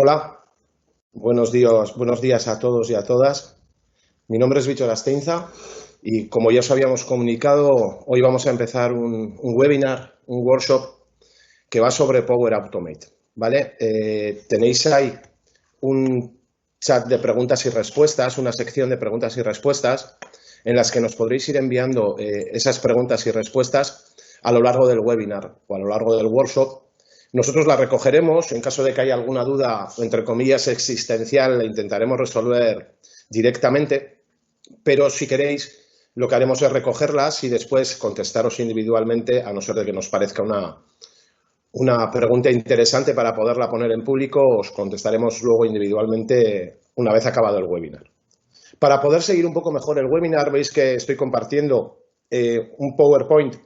Hola, buenos días a todos y a todas. Mi nombre es Víctor Asteinza y como ya os habíamos comunicado, hoy vamos a empezar un webinar, un workshop que va sobre Power Automate, ¿vale? Tenéis ahí un chat de preguntas y respuestas, una sección de preguntas y respuestas en las que nos podréis ir enviando esas preguntas y respuestas a lo largo del webinar o a lo largo del workshop. Nosotros la recogeremos, en caso de que haya alguna duda, entre comillas, existencial, la intentaremos resolver directamente, pero si queréis, lo que haremos es recogerlas y después contestaros individualmente, a no ser de que nos parezca una pregunta interesante para poderla poner en público, os contestaremos luego individualmente una vez acabado el webinar. Para poder seguir un poco mejor el webinar, veis que estoy compartiendo un PowerPoint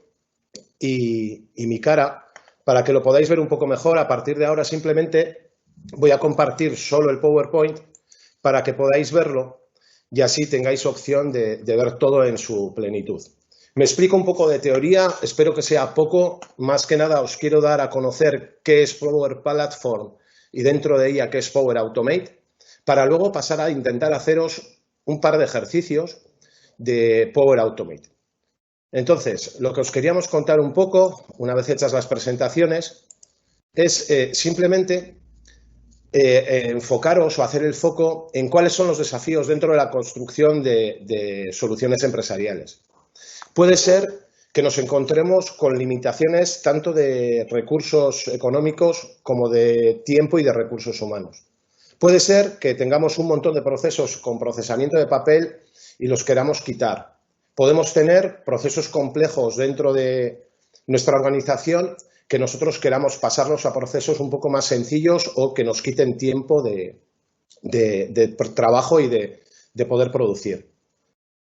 y mi cara. Para que lo podáis ver un poco mejor, a partir de ahora simplemente voy a compartir solo el PowerPoint para que podáis verlo y así tengáis opción de ver todo en su plenitud. Me explico un poco de teoría, espero que sea poco. Más que nada os quiero dar a conocer qué es Power Platform y dentro de ella qué es Power Automate, para luego pasar a intentar haceros un par de ejercicios de Power Automate. Entonces, lo que os queríamos contar un poco, una vez hechas las presentaciones, es simplemente enfocaros o hacer el foco en cuáles son los desafíos dentro de la construcción de soluciones empresariales. Puede ser que nos encontremos con limitaciones tanto de recursos económicos como de tiempo y de recursos humanos. Puede ser que tengamos un montón de procesos con procesamiento de papel y los queramos quitar. Podemos tener procesos complejos dentro de nuestra organización que nosotros queramos pasarlos a procesos un poco más sencillos o que nos quiten tiempo de trabajo y de poder producir.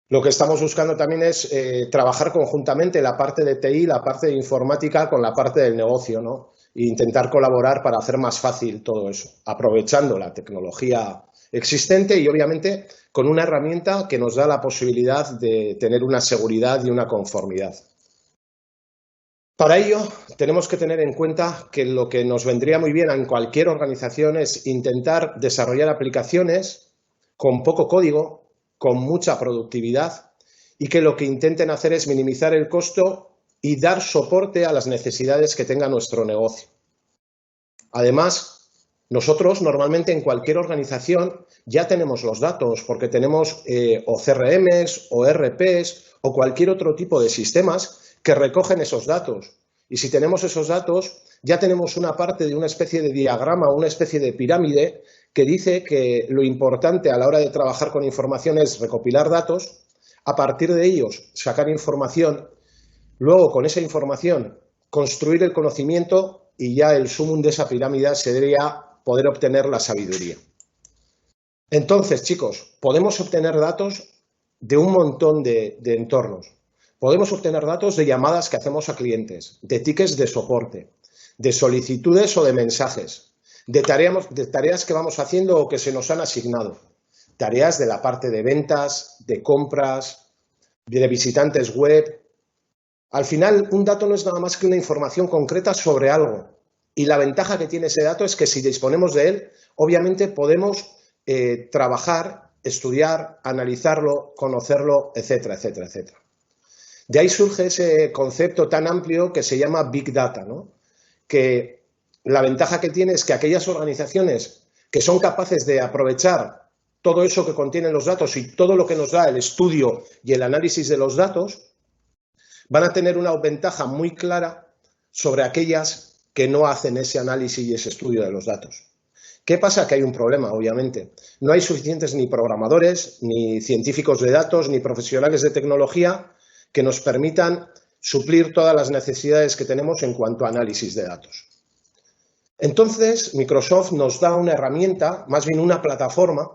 Lo que estamos buscando también es trabajar conjuntamente la parte de TI, la parte de informática con la parte del negocio, ¿no? E intentar colaborar para hacer más fácil todo eso, aprovechando la tecnología existente y obviamente con una herramienta que nos da la posibilidad de tener una seguridad y una conformidad. Para ello tenemos que tener en cuenta que lo que nos vendría muy bien en cualquier organización es intentar desarrollar aplicaciones con poco código, con mucha productividad y que lo que intenten hacer es minimizar el costo y dar soporte a las necesidades que tenga nuestro negocio. Además, nosotros normalmente en cualquier organización ya tenemos los datos porque tenemos o CRMs o ERPs o cualquier otro tipo de sistemas que recogen esos datos. Y si tenemos esos datos, ya tenemos una parte de una especie de diagrama, una especie de pirámide que dice que lo importante a la hora de trabajar con información es recopilar datos, a partir de ellos sacar información, luego con esa información construir el conocimiento y ya el sumum de esa pirámide sería poder obtener la sabiduría. Entonces, chicos, podemos obtener datos de un montón de entornos. Podemos obtener datos de llamadas que hacemos a clientes, de tickets de soporte, de solicitudes o de mensajes, de tareas que vamos haciendo o que se nos han asignado, tareas de la parte de ventas, de compras, de visitantes web. Al final, un dato no es nada más que una información concreta sobre algo. Y la ventaja que tiene ese dato es que si disponemos de él, obviamente podemos trabajar, estudiar, analizarlo, conocerlo, etcétera, etcétera, etcétera. De ahí surge ese concepto tan amplio que se llama Big Data, ¿no? Que la ventaja que tiene es que aquellas organizaciones que son capaces de aprovechar todo eso que contienen los datos y todo lo que nos da el estudio y el análisis de los datos, van a tener una ventaja muy clara sobre aquellas que no hacen ese análisis y ese estudio de los datos. ¿Qué pasa? Que hay un problema, obviamente. No hay suficientes ni programadores, ni científicos de datos, ni profesionales de tecnología que nos permitan suplir todas las necesidades que tenemos en cuanto a análisis de datos. Entonces, Microsoft nos da una herramienta, más bien una plataforma,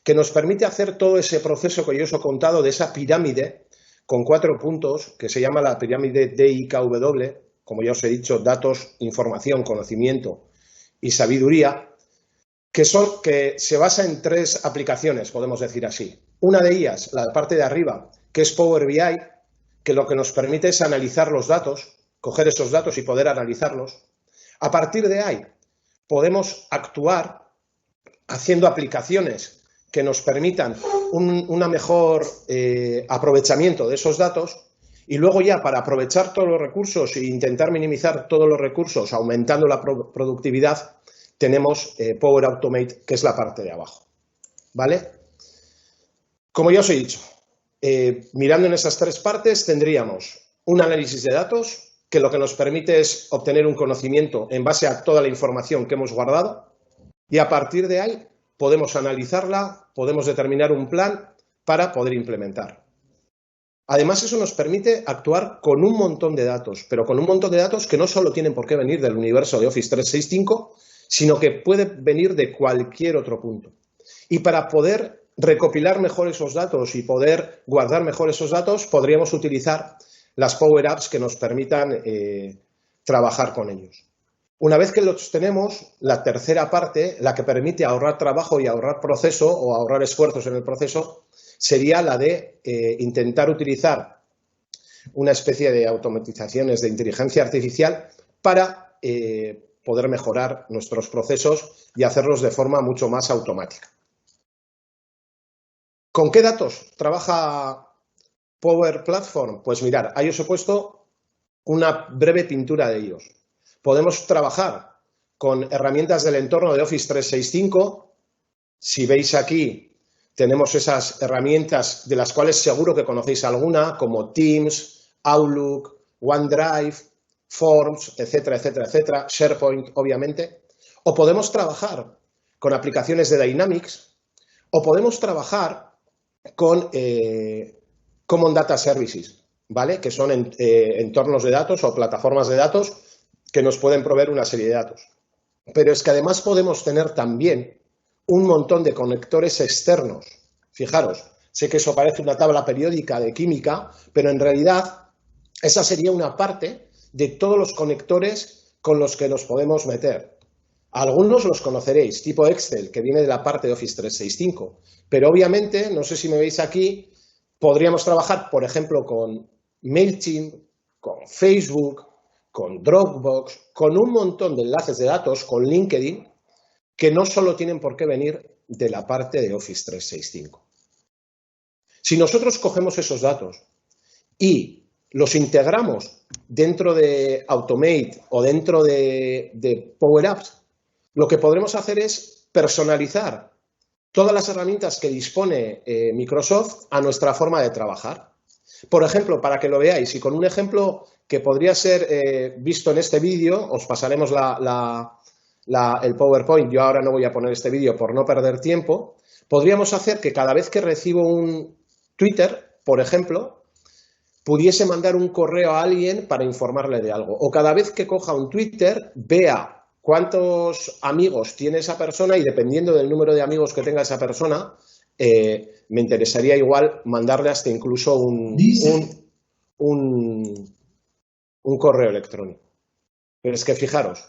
que nos permite hacer todo ese proceso que yo os he contado de esa pirámide con 4 puntos, que se llama la pirámide DIKW, como ya os he dicho, datos, información, conocimiento y sabiduría, que se basa en 3 aplicaciones, podemos decir así. Una de ellas, la parte de arriba, que es Power BI, que lo que nos permite es analizar los datos, coger esos datos y poder analizarlos. A partir de ahí, podemos actuar haciendo aplicaciones que nos permitan un mejor aprovechamiento de esos datos. Y luego ya para aprovechar todos los recursos e intentar minimizar todos los recursos aumentando la productividad, tenemos Power Automate, que es la parte de abajo. ¿Vale? Como ya os he dicho, mirando en esas tres partes tendríamos un análisis de datos que lo que nos permite es obtener un conocimiento en base a toda la información que hemos guardado y a partir de ahí podemos analizarla, podemos determinar un plan para poder implementar. Además, eso nos permite actuar con un montón de datos, pero con un montón de datos que no solo tienen por qué venir del universo de Office 365, sino que puede venir de cualquier otro punto. Y para poder recopilar mejor esos datos y poder guardar mejor esos datos, podríamos utilizar las Power Apps que nos permitan trabajar con ellos. Una vez que los tenemos, la tercera parte, la que permite ahorrar trabajo y ahorrar proceso o ahorrar esfuerzos en el proceso, sería la de intentar utilizar una especie de automatizaciones de inteligencia artificial para poder mejorar nuestros procesos y hacerlos de forma mucho más automática. ¿Con qué datos trabaja Power Platform? Pues mirad, ahí os he puesto una breve pintura de ellos. Podemos trabajar con herramientas del entorno de Office 365. Si veis aquí, tenemos esas herramientas de las cuales seguro que conocéis alguna, como Teams, Outlook, OneDrive, Forms, etcétera, etcétera, etcétera, SharePoint, obviamente. O podemos trabajar con aplicaciones de Dynamics, o podemos trabajar con Common Data Services, ¿vale? Que son entornos de datos o plataformas de datos que nos pueden proveer una serie de datos. Pero es que además podemos tener también un montón de conectores externos. Fijaros, sé que eso parece una tabla periódica de química, pero en realidad esa sería una parte de todos los conectores con los que nos podemos meter. Algunos los conoceréis, tipo Excel, que viene de la parte de Office 365, pero obviamente, no sé si me veis aquí, podríamos trabajar, por ejemplo, con MailChimp, con Facebook, con Dropbox, con un montón de enlaces de datos, con LinkedIn, que no solo tienen por qué venir de la parte de Office 365. Si nosotros cogemos esos datos y los integramos dentro de Automate o dentro de Power Apps, lo que podremos hacer es personalizar todas las herramientas que dispone Microsoft a nuestra forma de trabajar. Por ejemplo, para que lo veáis, y con un ejemplo que podría ser visto en este vídeo, os pasaremos el PowerPoint. Yo ahora no voy a poner este vídeo por no perder tiempo. Podríamos hacer que cada vez que recibo un Twitter, por ejemplo, pudiese mandar un correo a alguien para informarle de algo. O cada vez que coja un Twitter, vea cuántos amigos tiene esa persona y dependiendo del número de amigos que tenga esa persona, me interesaría igual mandarle hasta incluso un correo electrónico. Pero es que fijaros,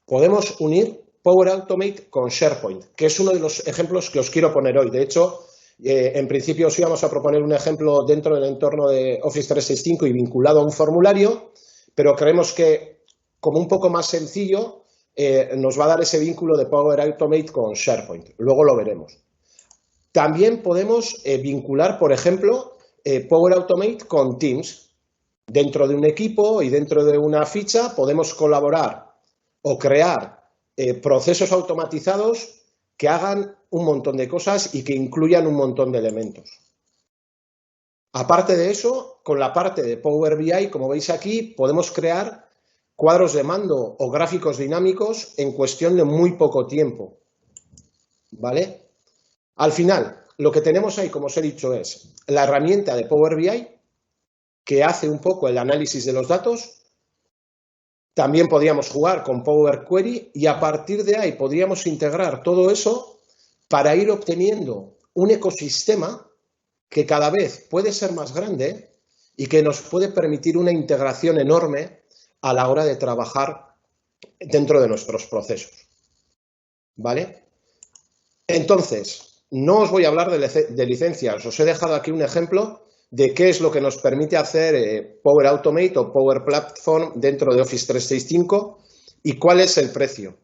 podemos unir Power Automate con SharePoint, que es uno de los ejemplos que os quiero poner hoy. De hecho, en principio os íbamos a proponer un ejemplo dentro del entorno de Office 365 y vinculado a un formulario, pero creemos que como un poco más sencillo nos va a dar ese vínculo de Power Automate con SharePoint. Luego lo veremos. También podemos vincular, por ejemplo, Power Automate con Teams. Dentro de un equipo y dentro de una ficha podemos colaborar o crear procesos automatizados que hagan un montón de cosas y que incluyan un montón de elementos. Aparte de eso, con la parte de Power BI, como veis aquí, podemos crear cuadros de mando o gráficos dinámicos en cuestión de muy poco tiempo. ¿Vale? Al final, lo que tenemos ahí, como os he dicho, es la herramienta de Power BI que hace un poco el análisis de los datos. También podríamos jugar con Power Query y a partir de ahí podríamos integrar todo eso para ir obteniendo un ecosistema que cada vez puede ser más grande y que nos puede permitir una integración enorme a la hora de trabajar dentro de nuestros procesos. ¿Vale? Entonces, no os voy a hablar de licencias, os he dejado aquí un ejemplo de qué es lo que nos permite hacer Power Automate o Power Platform dentro de Office 365 y cuál es el precio.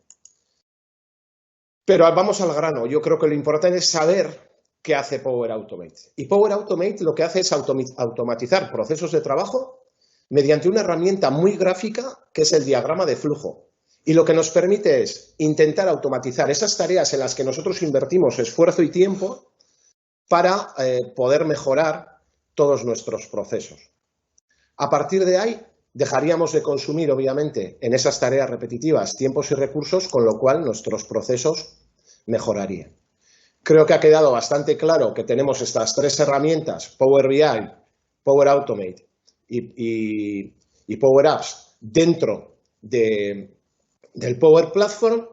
Pero vamos al grano. Yo creo que lo importante es saber qué hace Power Automate. Y Power Automate lo que hace es automatizar procesos de trabajo mediante una herramienta muy gráfica que es el diagrama de flujo. Y lo que nos permite es intentar automatizar esas tareas en las que nosotros invertimos esfuerzo y tiempo para poder mejorar todos nuestros procesos. A partir de ahí, dejaríamos de consumir, obviamente, en esas tareas repetitivas tiempos y recursos, con lo cual nuestros procesos mejorarían. Creo que ha quedado bastante claro que tenemos estas tres herramientas, Power BI, Power Automate y Power Apps, dentro del Power Platform,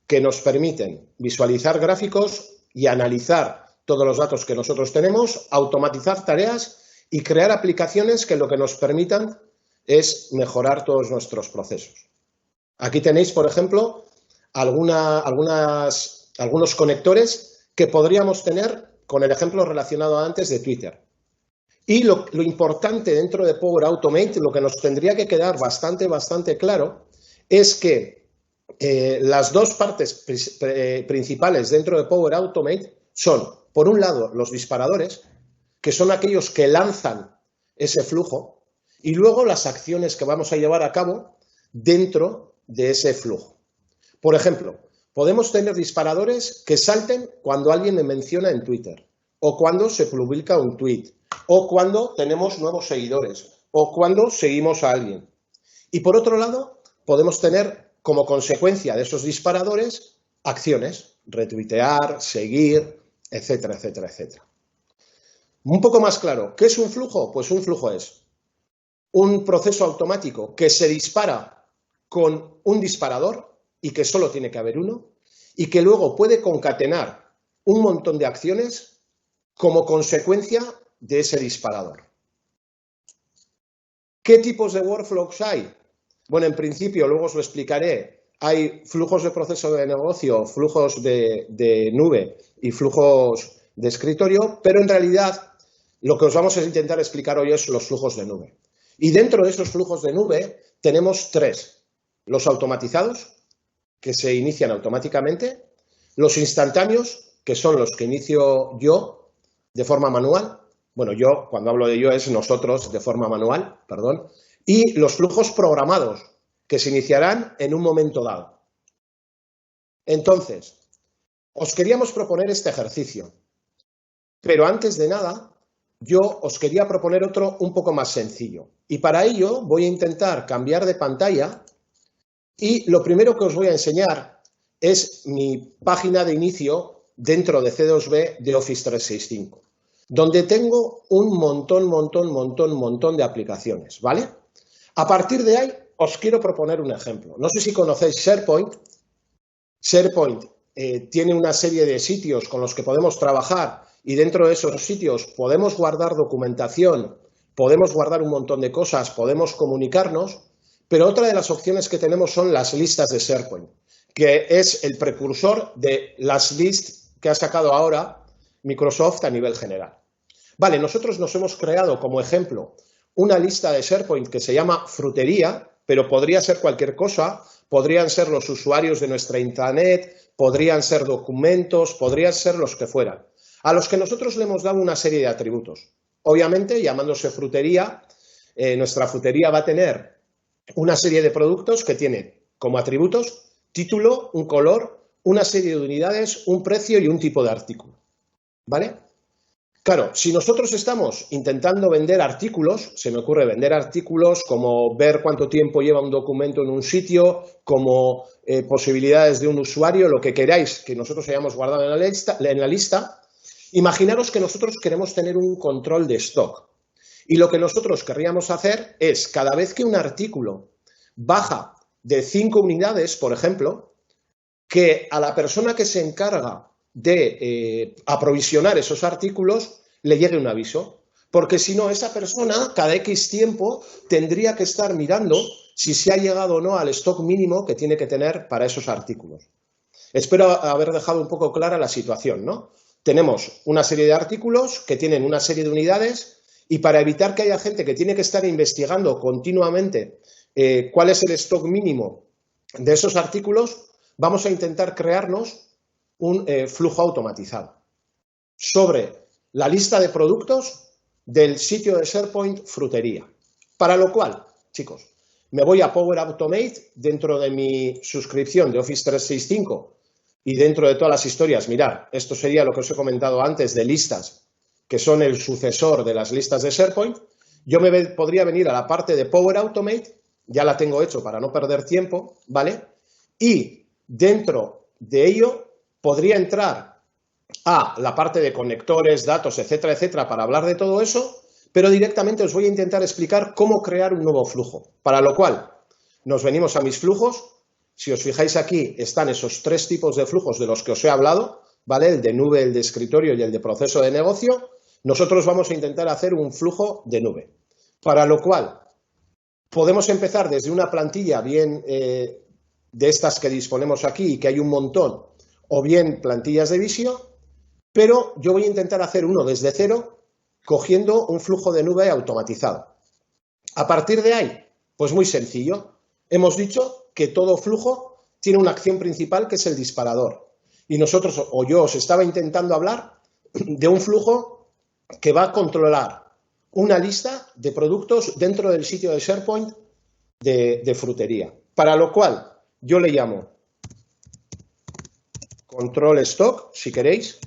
que nos permiten visualizar gráficos y analizar todos los datos que nosotros tenemos, automatizar tareas y crear aplicaciones que lo que nos permitan es mejorar todos nuestros procesos. Aquí tenéis, por ejemplo, algunos conectores que podríamos tener con el ejemplo relacionado antes de Twitter. Y lo importante dentro de Power Automate, lo que nos tendría que quedar bastante claro, es que las dos partes principales dentro de Power Automate son, por un lado, los disparadores, que son aquellos que lanzan ese flujo, y luego las acciones que vamos a llevar a cabo dentro de ese flujo. Por ejemplo, podemos tener disparadores que salten cuando alguien me menciona en Twitter, o cuando se publica un tweet, o cuando tenemos nuevos seguidores, o cuando seguimos a alguien. Y por otro lado, podemos tener como consecuencia de esos disparadores acciones, retuitear, seguir, etcétera, etcétera, etcétera. Un poco más claro, ¿qué es un flujo? Pues un flujo es un proceso automático que se dispara con un disparador y que solo tiene que haber uno y que luego puede concatenar un montón de acciones como consecuencia de ese disparador. ¿Qué tipos de workflows hay? Bueno, en principio, luego os lo explicaré, hay flujos de proceso de negocio, flujos de nube y flujos de escritorio, pero en realidad lo que os vamos a intentar explicar hoy es los flujos de nube. Y dentro de esos flujos de nube tenemos tres: los automatizados, que se inician automáticamente; los instantáneos, que son los que inicio yo de forma manual. Bueno, yo, cuando hablo de yo, es nosotros de forma manual, perdón. Y los flujos programados, que se iniciarán en un momento dado. Entonces, os queríamos proponer este ejercicio, pero antes de nada, yo os quería proponer otro un poco más sencillo. Y para ello voy a intentar cambiar de pantalla y lo primero que os voy a enseñar es mi página de inicio dentro de C2B de Office 365, donde tengo un montón de aplicaciones, ¿vale? A partir de ahí os quiero proponer un ejemplo. No sé si conocéis SharePoint. SharePoint tiene una serie de sitios con los que podemos trabajar y dentro de esos sitios podemos guardar documentación, podemos guardar un montón de cosas, podemos comunicarnos, pero otra de las opciones que tenemos son las listas de SharePoint, que es el precursor de las lists que ha sacado ahora Microsoft a nivel general. Vale, nosotros nos hemos creado como ejemplo una lista de SharePoint que se llama Frutería, pero podría ser cualquier cosa, podrían ser los usuarios de nuestra intranet, podrían ser documentos, podrían ser los que fueran, a los que nosotros le hemos dado una serie de atributos. Obviamente, llamándose Frutería, nuestra frutería va a tener una serie de productos que tiene como atributos título, un color, una serie de unidades, un precio y un tipo de artículo. ¿Vale? Claro, si nosotros estamos intentando vender artículos, se me ocurre vender artículos como ver cuánto tiempo lleva un documento en un sitio, como posibilidades de un usuario, lo que queráis que nosotros hayamos guardado en la lista, imaginaros que nosotros queremos tener un control de stock. Y lo que nosotros querríamos hacer es, cada vez que un artículo baja de 5 unidades, por ejemplo, que a la persona que se encarga de aprovisionar esos artículos le llegue un aviso, porque si no, esa persona cada X tiempo tendría que estar mirando si se ha llegado o no al stock mínimo que tiene que tener para esos artículos. Espero haber dejado un poco clara la situación, ¿no? Tenemos una serie de artículos que tienen una serie de unidades y para evitar que haya gente que tiene que estar investigando continuamente cuál es el stock mínimo de esos artículos, vamos a intentar crearnos un flujo automatizado sobre la lista de productos del sitio de SharePoint Frutería. Para lo cual, chicos, me voy a Power Automate dentro de mi suscripción de Office 365 y dentro de todas las historias. Mirad, esto sería lo que os he comentado antes de listas, que son el sucesor de las listas de SharePoint. Yo podría venir a la parte de Power Automate, ya la tengo hecho para no perder tiempo, ¿vale? Y dentro de ello podría entrar a la parte de conectores, datos, etcétera, etcétera, para hablar de todo eso, pero directamente os voy a intentar explicar cómo crear un nuevo flujo. Para lo cual, nos venimos a mis flujos. Si os fijáis aquí, están esos tres tipos de flujos de los que os he hablado, ¿vale? El de nube, el de escritorio y el de proceso de negocio. Nosotros vamos a intentar hacer un flujo de nube. Para lo cual, podemos empezar desde una plantilla bien de estas que disponemos aquí y que hay un montón, o bien plantillas de Visio, pero yo voy a intentar hacer uno desde cero, cogiendo un flujo de nube automatizado. A partir de ahí, pues muy sencillo. Hemos dicho que todo flujo tiene una acción principal que es el disparador. Y nosotros, o yo os estaba intentando hablar de un flujo que va a controlar una lista de productos dentro del sitio de SharePoint de Frutería. Para lo cual, yo le llamo control stock, si queréis,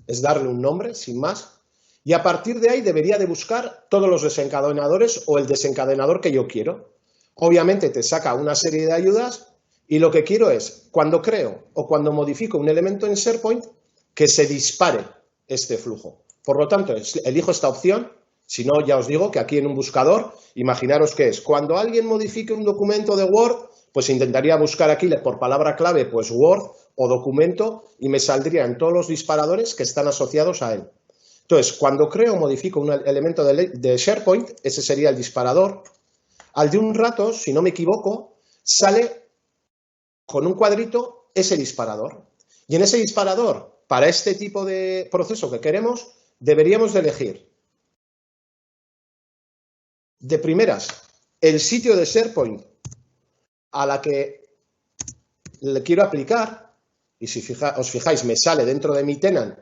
es darle un nombre, sin más. Y a partir de ahí debería de buscar todos los desencadenadores o el desencadenador que yo quiero. Obviamente te saca una serie de ayudas y lo que quiero es, cuando creo o cuando modifico un elemento en SharePoint, que se dispare este flujo. Por lo tanto, elijo esta opción. Si no, ya os digo que aquí en un buscador, imaginaros que es, cuando alguien modifique un documento de Word, pues intentaría buscar aquí por palabra clave, pues Word o documento, y me saldrían todos los disparadores que están asociados a él. Entonces, cuando creo o modifico un elemento de SharePoint, ese sería el disparador. Al de un rato, si no me equivoco, sale con un cuadrito ese disparador. Y en ese disparador, para este tipo de proceso que queremos, deberíamos de elegir de primeras el sitio de SharePoint a la que le quiero aplicar, y si os fijáis, me sale dentro de mi tenant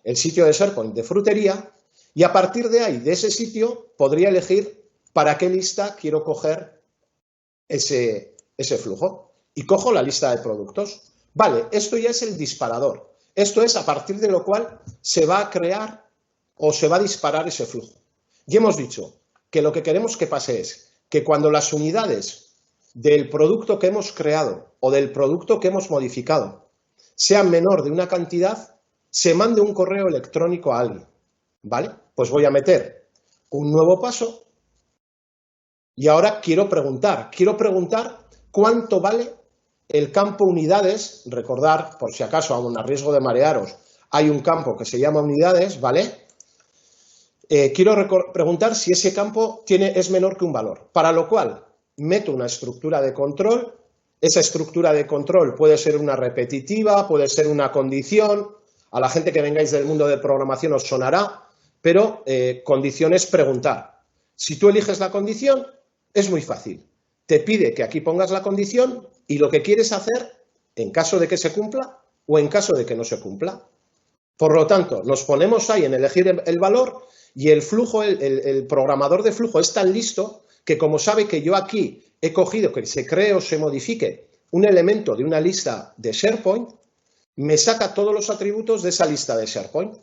el sitio de SharePoint de Frutería, y a partir de ahí, de ese sitio, podría elegir para qué lista quiero coger ese flujo. Y cojo la lista de productos. Vale, esto ya es el disparador. Esto es a partir de lo cual se va a crear o se va a disparar ese flujo. Y hemos dicho que lo que queremos que pase es que cuando las unidades del producto que hemos creado o del producto que hemos modificado sean menor de una cantidad, se mande un correo electrónico a alguien, ¿vale? Pues voy a meter un nuevo paso y ahora quiero preguntar cuánto vale el campo unidades. Recordar, por si acaso, aún a riesgo de marearos, hay un campo que se llama unidades, ¿vale? Quiero preguntar si ese campo es menor que un valor, para lo cual meto una estructura de control. Esa estructura de control puede ser una repetitiva, puede ser una condición. A la gente que vengáis del mundo de programación os sonará, pero condición es preguntar. Si tú eliges la condición, es muy fácil. Te pide que aquí pongas la condición y lo que quieres hacer en caso de que se cumpla o en caso de que no se cumpla. Por lo tanto, nos ponemos ahí en elegir el valor y el flujo, el programador de flujo es tan listo que como sabe que yo aquí he cogido que se cree o se modifique un elemento de una lista de SharePoint, me saca todos los atributos de esa lista de SharePoint.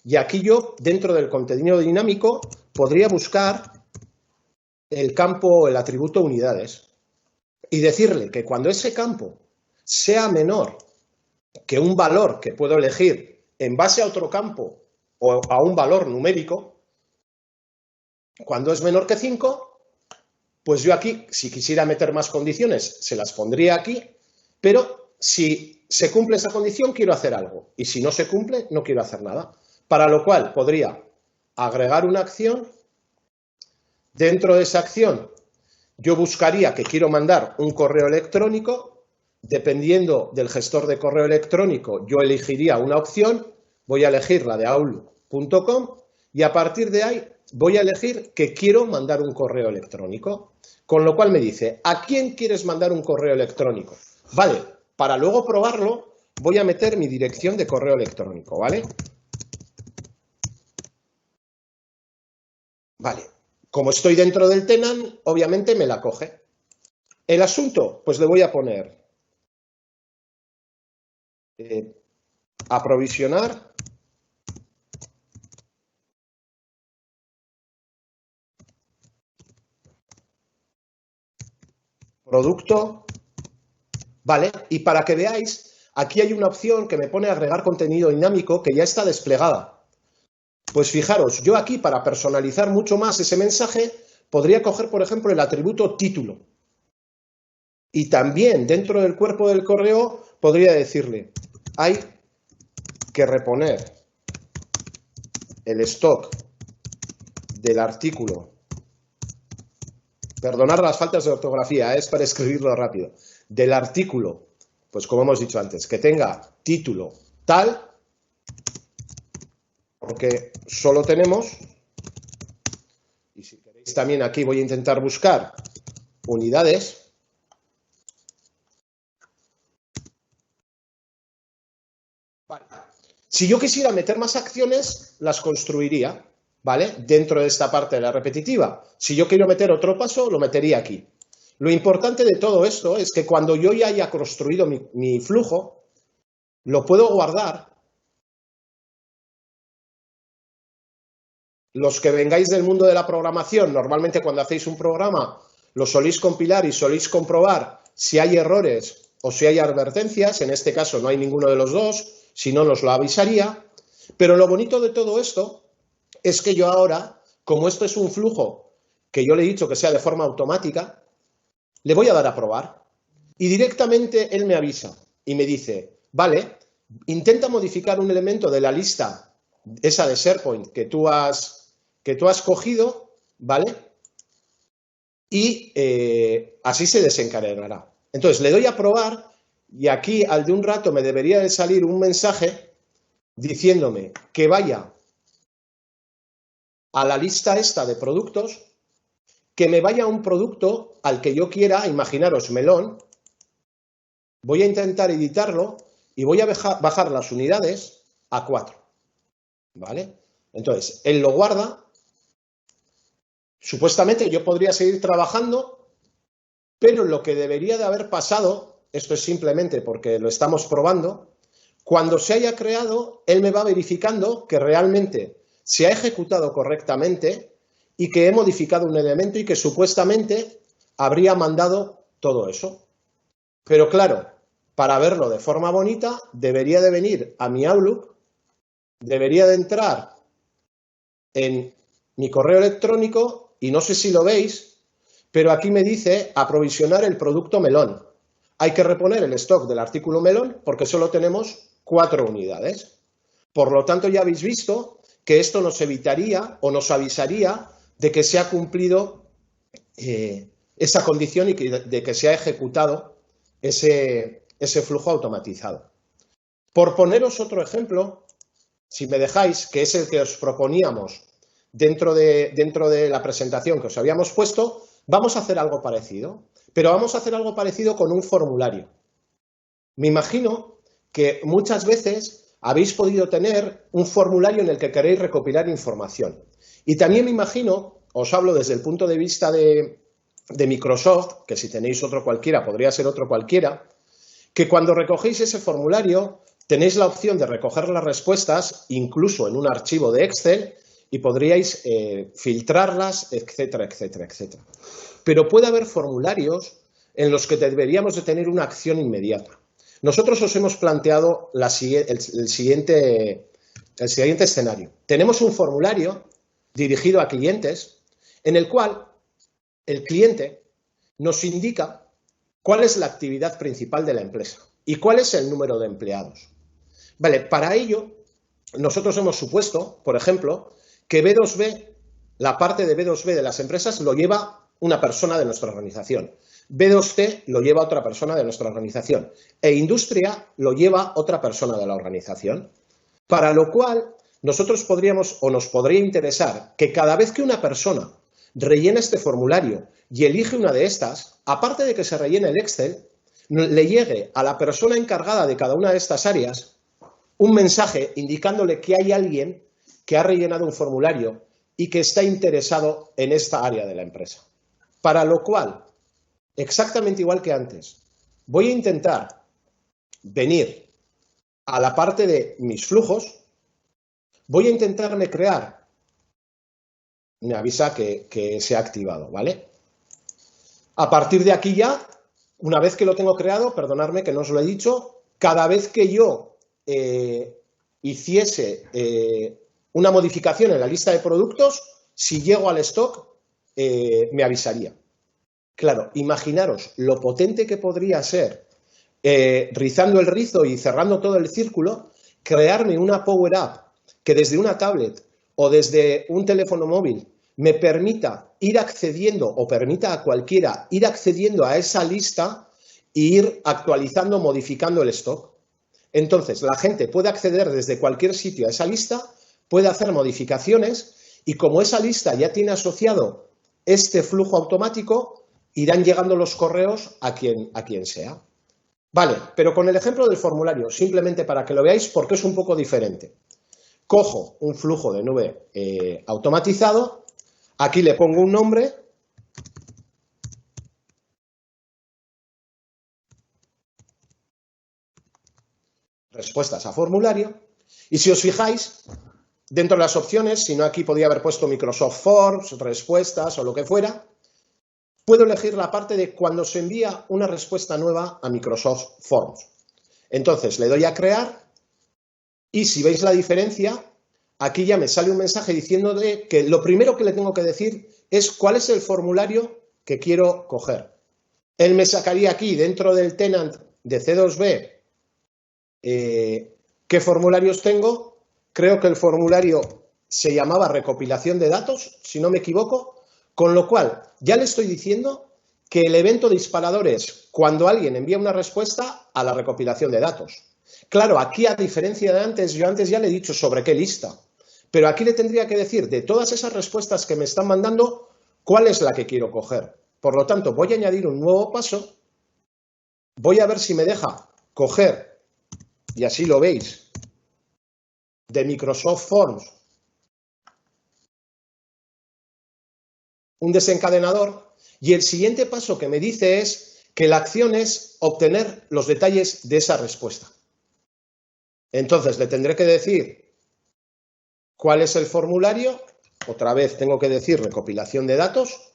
Y aquí yo, dentro del contenido dinámico, podría buscar el campo, el atributo unidades y decirle que cuando ese campo sea menor que un valor que puedo elegir en base a otro campo o a un valor numérico, cuando es menor que 5, pues yo aquí, si quisiera meter más condiciones, se las pondría aquí, pero si se cumple esa condición, quiero hacer algo. Y si no se cumple, no quiero hacer nada. Para lo cual podría agregar una acción. Dentro de esa acción, yo buscaría que quiero mandar un correo electrónico. Dependiendo del gestor de correo electrónico, yo elegiría una opción. Voy a elegir la de outlook.com y a partir de ahí voy a elegir que quiero mandar un correo electrónico. Con lo cual me dice, ¿a quién quieres mandar un correo electrónico? Vale, para luego probarlo, voy a meter mi dirección de correo electrónico, ¿vale? Vale, como estoy dentro del tenant, obviamente me la coge. El asunto, pues le voy a poner aprovisionar producto, ¿vale? Y para que veáis, aquí hay una opción que me pone agregar contenido dinámico que ya está desplegada. Pues fijaros, yo aquí para personalizar mucho más ese mensaje podría coger, por ejemplo, el atributo título. Y también dentro del cuerpo del correo podría decirle, hay que reponer el stock del artículo. Perdonar las faltas de ortografía, es para escribirlo rápido. Del artículo, pues como hemos dicho antes, que tenga título tal, porque solo tenemos, y si queréis también aquí voy a intentar buscar unidades. Vale. Si yo quisiera meter más acciones, las construiría, ¿vale? Dentro de esta parte de la repetitiva. Si yo quiero meter otro paso, lo metería aquí. Lo importante de todo esto es que cuando yo ya haya construido mi flujo, lo puedo guardar. Los que vengáis del mundo de la programación, normalmente cuando hacéis un programa, lo soléis compilar y soléis comprobar si hay errores o si hay advertencias. En este caso no hay ninguno de los dos, si no nos lo avisaría. Pero lo bonito de todo esto es que yo ahora, como esto es un flujo que yo le he dicho que sea de forma automática, le voy a dar a probar y directamente él me avisa y me dice, vale, intenta modificar un elemento de la lista, esa de SharePoint que tú has cogido, ¿vale? Y así se desencadenará. Entonces le doy a probar y aquí al de un rato me debería de salir un mensaje diciéndome que vaya a la lista esta de productos, que me vaya a un producto al que yo quiera, imaginaros melón, voy a intentar editarlo y voy a bajar las unidades a 4, ¿vale? Entonces, él lo guarda, supuestamente yo podría seguir trabajando, pero lo que debería de haber pasado, esto es simplemente porque lo estamos probando, cuando se haya creado, él me va verificando que realmente se ha ejecutado correctamente y que he modificado un elemento y que supuestamente habría mandado todo eso. Pero claro, para verlo de forma bonita, debería de venir a mi Outlook, debería de entrar en mi correo electrónico y no sé si lo veis, pero aquí me dice aprovisionar el producto melón. Hay que reponer el stock del artículo melón porque solo tenemos 4 unidades. Por lo tanto, ya habéis visto que esto nos evitaría o nos avisaría de que se ha cumplido esa condición y de que se ha ejecutado ese flujo automatizado. Por poneros otro ejemplo, si me dejáis, que es el que os proponíamos dentro de la presentación que os habíamos puesto, vamos a hacer algo parecido, pero vamos a hacer algo parecido con un formulario. Me imagino que muchas veces habéis podido tener un formulario en el que queréis recopilar información. Y también me imagino, os hablo desde el punto de vista de Microsoft, que si tenéis otro cualquiera, podría ser otro cualquiera, que cuando recogéis ese formulario tenéis la opción de recoger las respuestas incluso en un archivo de Excel y podríais filtrarlas, etcétera, etcétera, etcétera. Pero puede haber formularios en los que deberíamos de tener una acción inmediata. Nosotros os hemos planteado el siguiente escenario. Tenemos un formulario dirigido a clientes en el cual el cliente nos indica cuál es la actividad principal de la empresa y cuál es el número de empleados. Vale, para ello nosotros hemos supuesto, por ejemplo, que B2B, la parte de B2B de las empresas lo lleva una persona de nuestra organización. B2C lo lleva otra persona de nuestra organización e industria lo lleva otra persona de la organización. Para lo cual, nosotros podríamos o nos podría interesar que cada vez que una persona rellena este formulario y elige una de estas, aparte de que se rellene el Excel, le llegue a la persona encargada de cada una de estas áreas un mensaje indicándole que hay alguien que ha rellenado un formulario y que está interesado en esta área de la empresa. Para lo cual, exactamente igual que antes, voy a intentar venir a la parte de mis flujos, voy a intentarme crear, me avisa que se ha activado, ¿vale? A partir de aquí ya, una vez que lo tengo creado, perdonadme que no os lo he dicho, cada vez que yo hiciese una modificación en la lista de productos, si llego al stock, me avisaría. Claro, imaginaros lo potente que podría ser, rizando el rizo y cerrando todo el círculo, crearme una Power App que desde una tablet o desde un teléfono móvil me permita ir accediendo o permita a cualquiera ir accediendo a esa lista e ir actualizando, modificando el stock. Entonces, la gente puede acceder desde cualquier sitio a esa lista, puede hacer modificaciones y como esa lista ya tiene asociado este flujo automático, irán llegando los correos a quien sea. Vale, pero con el ejemplo del formulario, simplemente para que lo veáis porque es un poco diferente. Cojo un flujo de nube automatizado, aquí le pongo un nombre, respuestas a formulario, y si os fijáis, dentro de las opciones, si no aquí podía haber puesto Microsoft Forms, respuestas o lo que fuera, puedo elegir la parte de cuando se envía una respuesta nueva a Microsoft Forms. Entonces le doy a crear y si veis la diferencia, aquí ya me sale un mensaje diciéndole que lo primero que le tengo que decir es cuál es el formulario que quiero coger. Él me sacaría aquí dentro del tenant de C2B qué formularios tengo. Creo que el formulario se llamaba recopilación de datos, si no me equivoco, con lo cual ya le estoy diciendo que el evento disparador es cuando alguien envía una respuesta a la recopilación de datos. Claro, aquí a diferencia de antes, yo antes ya le he dicho sobre qué lista, pero aquí le tendría que decir de todas esas respuestas que me están mandando, cuál es la que quiero coger. Por lo tanto, voy a añadir un nuevo paso, voy a ver si me deja coger, y así lo veis, de Microsoft Forms, un desencadenador, y el siguiente paso que me dice es que la acción es obtener los detalles de esa respuesta. Entonces, le tendré que decir cuál es el formulario, otra vez tengo que decir recopilación de datos,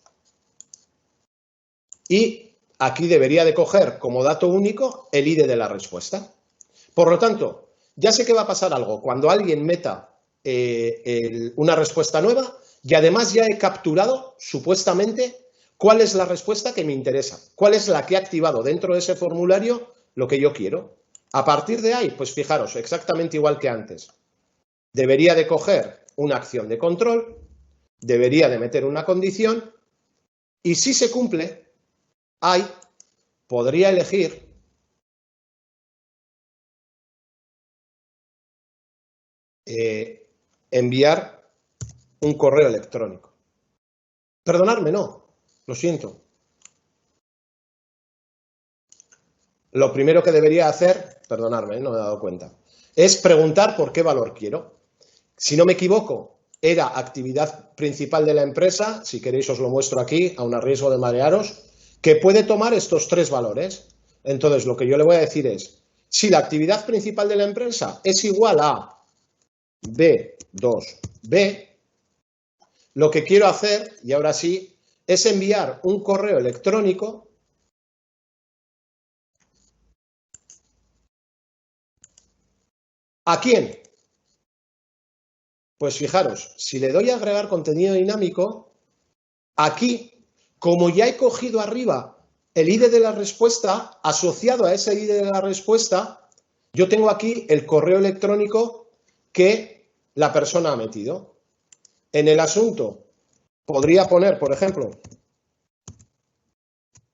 y aquí debería de coger como dato único el ID de la respuesta. Por lo tanto, ya sé que va a pasar algo cuando alguien meta una respuesta nueva y además ya he capturado supuestamente cuál es la respuesta que me interesa, cuál es la que ha activado dentro de ese formulario lo que yo quiero. A partir de ahí, pues fijaros, exactamente igual que antes. Debería de coger una acción de control, debería de meter una condición y si se cumple, ahí podría elegir enviar un correo electrónico. Perdonadme, no, lo siento. Lo primero que debería hacer, perdonadme, no me he dado cuenta, es preguntar por qué valor quiero. Si no me equivoco, era actividad principal de la empresa, si queréis os lo muestro aquí, aun a riesgo de marearos, que puede tomar estos tres valores. Entonces, lo que yo le voy a decir es, si la actividad principal de la empresa es igual a B2B, lo que quiero hacer, y ahora sí, es enviar un correo electrónico ¿a quién? Pues fijaros, si le doy a agregar contenido dinámico, aquí, como ya he cogido arriba el ID de la respuesta, asociado a ese ID de la respuesta, yo tengo aquí el correo electrónico que la persona ha metido. En el asunto podría poner, por ejemplo,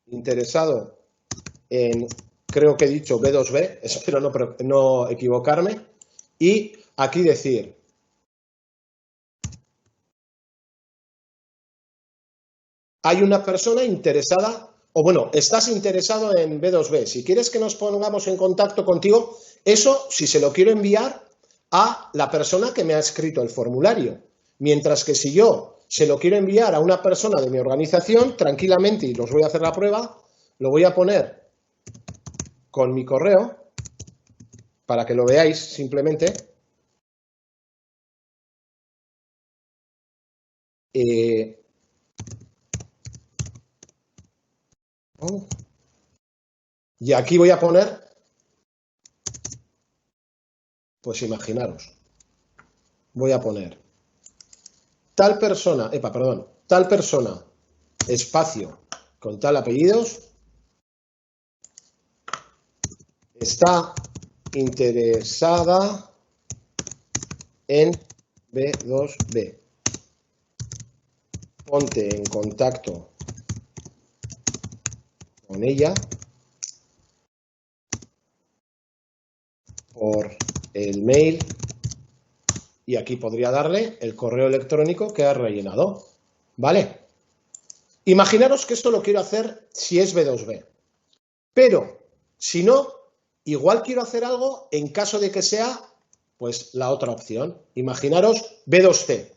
interesado en, creo que he dicho B2B, espero no equivocarme, y aquí decir, hay una persona interesada o bueno, estás interesado en B2B, si quieres que nos pongamos en contacto contigo, eso si se lo quiero enviar a la persona que me ha escrito el formulario. Mientras que si yo se lo quiero enviar a una persona de mi organización, tranquilamente, y los voy a hacer la prueba, lo voy a poner con mi correo, para que lo veáis simplemente. Y aquí voy a poner, pues imaginaros, voy a poner tal persona, tal persona, espacio, con tal apellidos, está interesada en B2B. Ponte en contacto con ella por el mail y aquí podría darle el correo electrónico que ha rellenado. ¿Vale? Imaginaros que esto lo quiero hacer si es B2B. Pero, si no, igual quiero hacer algo en caso de que sea, pues, la otra opción. Imaginaros B2C.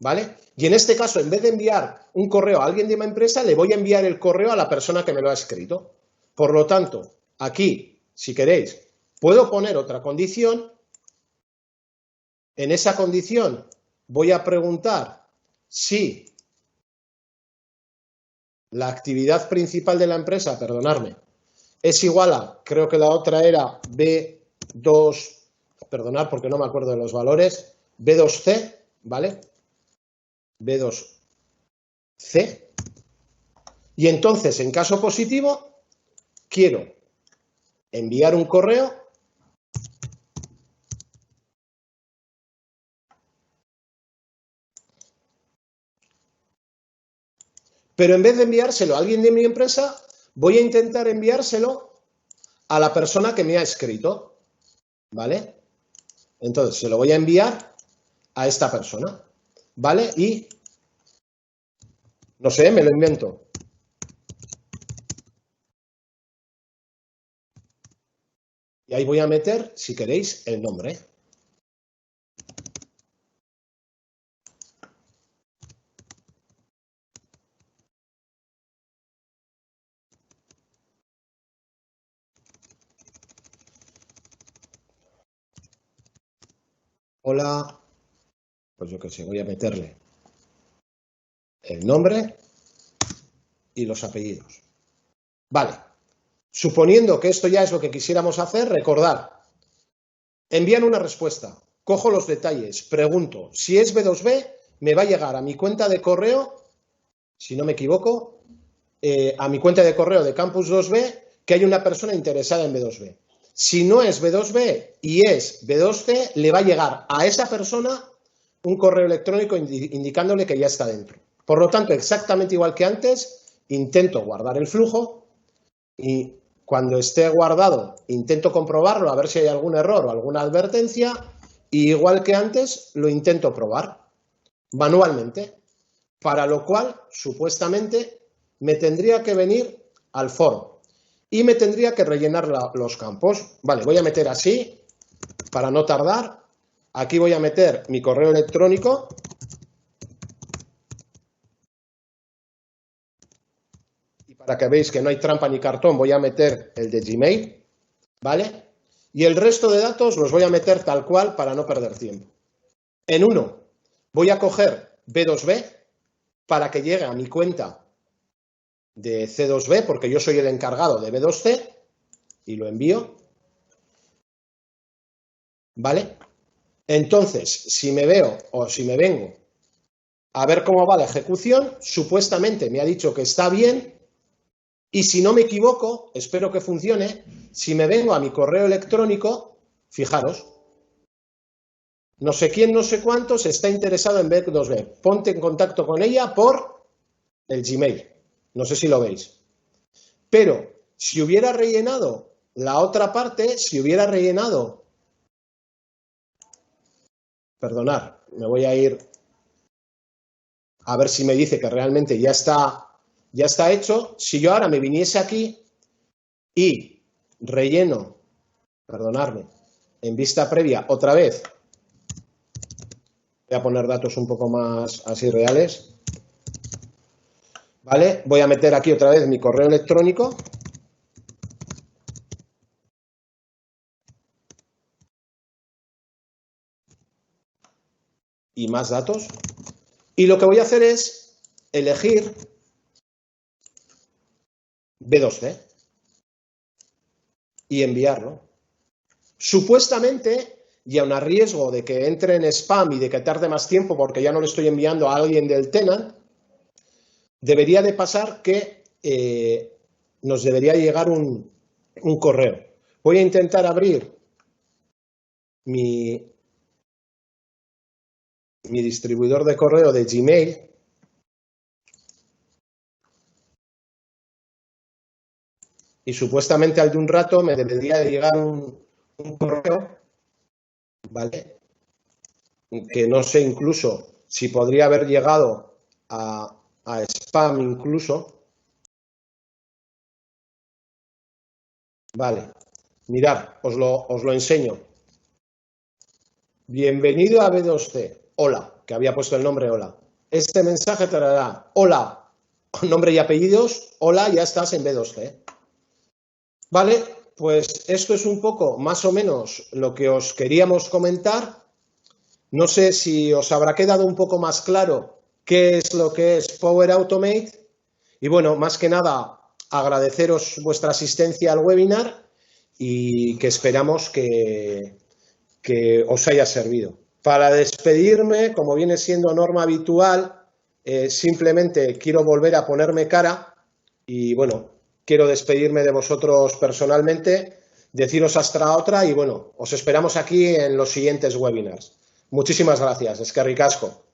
¿Vale? Y en este caso, en vez de enviar un correo a alguien de mi empresa, le voy a enviar el correo a la persona que me lo ha escrito. Por lo tanto, aquí, si queréis, puedo poner otra condición. En esa condición voy a preguntar si la actividad principal de la empresa, perdonadme, es igual a, creo que la otra era B2, perdonad porque no me acuerdo de los valores, B2C, ¿vale? B2C. Y entonces, en caso positivo, quiero enviar un correo pero en vez de enviárselo a alguien de mi empresa, voy a intentar enviárselo a la persona que me ha escrito, ¿vale? Entonces, se lo voy a enviar a esta persona, ¿vale? Y, no sé, me lo invento. Y ahí voy a meter, si queréis, el nombre. Hola, pues yo qué sé, voy a meterle el nombre y los apellidos. Vale, suponiendo que esto ya es lo que quisiéramos hacer, recordad, envían una respuesta, cojo los detalles, pregunto, si es B2B, me va a llegar a mi cuenta de correo, si no me equivoco, a mi cuenta de correo de Campus 2B, que hay una persona interesada en B2B. Si no es B2B y es B2C, le va a llegar a esa persona un correo electrónico indicándole que ya está dentro. Por lo tanto, exactamente igual que antes, intento guardar el flujo y cuando esté guardado intento comprobarlo a ver si hay algún error o alguna advertencia y igual que antes lo intento probar manualmente, para lo cual supuestamente me tendría que venir al foro y me tendría que rellenar los campos. Vale, voy a meter así para no tardar. Aquí voy a meter mi correo electrónico. Y para que veáis que no hay trampa ni cartón, voy a meter el de Gmail. ¿Vale? Y el resto de datos los voy a meter tal cual para no perder tiempo. En uno, voy a coger B2B para que llegue a mi cuenta de C2B, porque yo soy el encargado de B2C, y lo envío. ¿Vale? Entonces, si me veo o si me vengo a ver cómo va la ejecución, supuestamente me ha dicho que está bien y si no me equivoco, espero que funcione, si me vengo a mi correo electrónico, fijaros, no sé quién, no sé cuántos está interesado en B2B. Ponte en contacto con ella por el Gmail. No sé si lo veis. Pero si hubiera rellenado la otra parte, si hubiera rellenado... Perdonad, me voy a ir a ver si me dice que realmente ya está ya está hecho. Si yo ahora me viniese aquí y relleno, perdonadme, en vista previa otra vez, voy a poner datos un poco más así reales, ¿vale? Voy a meter aquí otra vez mi correo electrónico. Y más datos. Y lo que voy a hacer es elegir B2C y enviarlo. Supuestamente, y aun a riesgo de que entre en spam y de que tarde más tiempo porque ya no le estoy enviando a alguien del tenant, debería de pasar que nos debería llegar un correo. Voy a intentar abrir mi distribuidor de correo de Gmail. Y supuestamente al de un rato me debería de llegar un correo, ¿vale? Que no sé incluso si podría haber llegado a spam incluso. Vale, mirad, os lo enseño. Bienvenido a B2C. Hola, que había puesto el nombre hola. Este mensaje te dará hola, con nombre y apellidos, hola, ya estás en B2C. Vale, pues esto es un poco más o menos lo que os queríamos comentar. No sé si os habrá quedado un poco más claro qué es lo que es Power Automate. Y bueno, más que nada, agradeceros vuestra asistencia al webinar y que esperamos que os haya servido. Para despedirme, como viene siendo norma habitual, simplemente quiero volver a ponerme cara y bueno, quiero despedirme de vosotros personalmente, deciros hasta otra y bueno, os esperamos aquí en los siguientes webinars. Muchísimas gracias. Eskerrik asko.